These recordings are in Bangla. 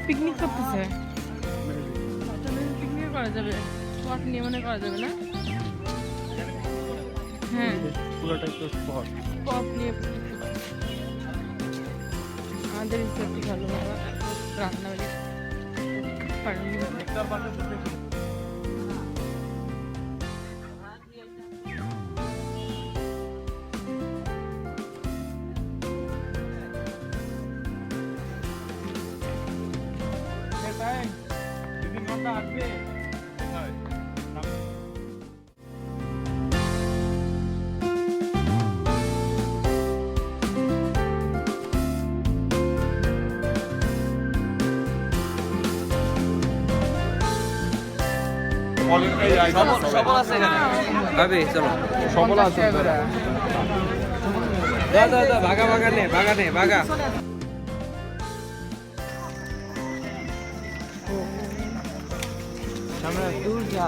পিকনিক করতেছে, পিকনিক করা যাবে, স্পট নিয়ে মনে করা যাবে না? হ্যাঁ, পুরোটাই তো স্পট নিয়ে আমাদের হিসাবটি ভালো ভালো রান্না বাড়ি সবল আছে এখানে ভাবি, চলো সবল আছে, ভাগা ভাগা নে, ভাগা নে, ভাগা। দূর যা,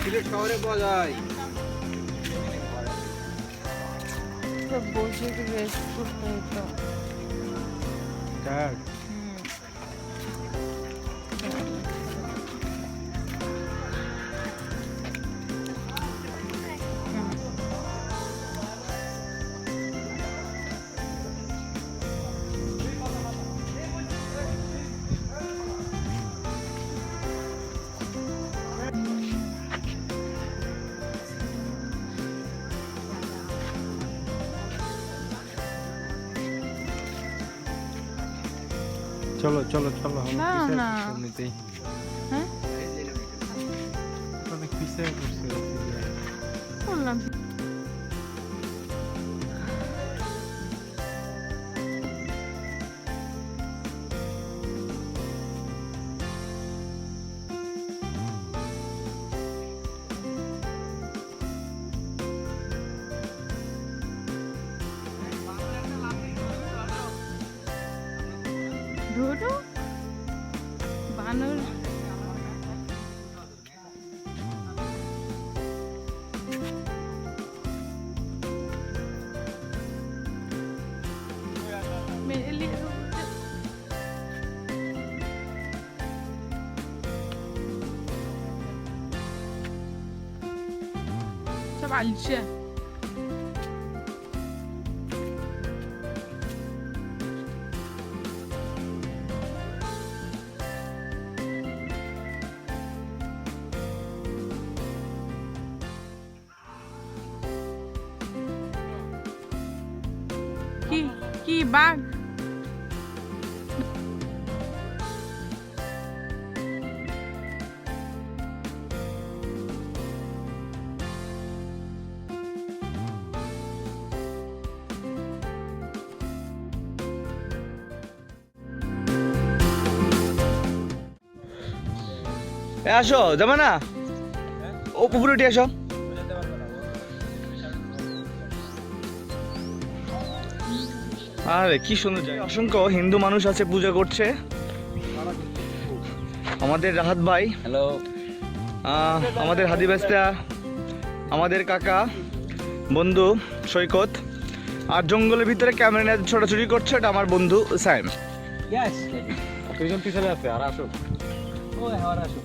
সিলেট শহরে পাওয়া যায়। বসে রেস্ট করতে হতো। চলো চলো চলো, না না, এমনিতেই হ্যাঁ অনেক পিছিয়ে পড়ছে বললাম। ধরো বানর सब आलस्य কি বাঘ আসো, যাবে না? ও পুকুরে উঠে আসো। আরে কি সুন্দর জায়গা, অসংখ্য হিন্দু মানুষ আছে, পূজা করছে। আমাদের রাহাত ভাই, হ্যালো, আমাদের হাদি বেস্তা, আমাদের কাকা বন্ধু সৈকত, আর জঙ্গলের ভিতরে ক্যামেরা নিয়ে ছোটাছুটি করছে, এটা আমার বন্ধু সাইম। দুইজন পিছনে আছে, আর আসো। আর আসো।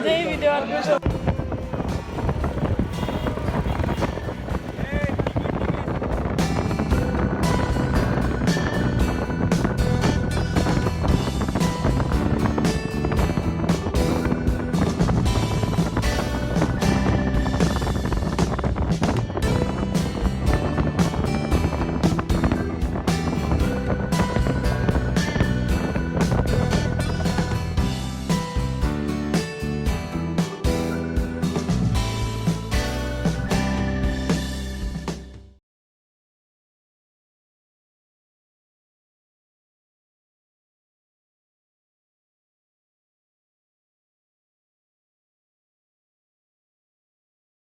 যে ভিডিও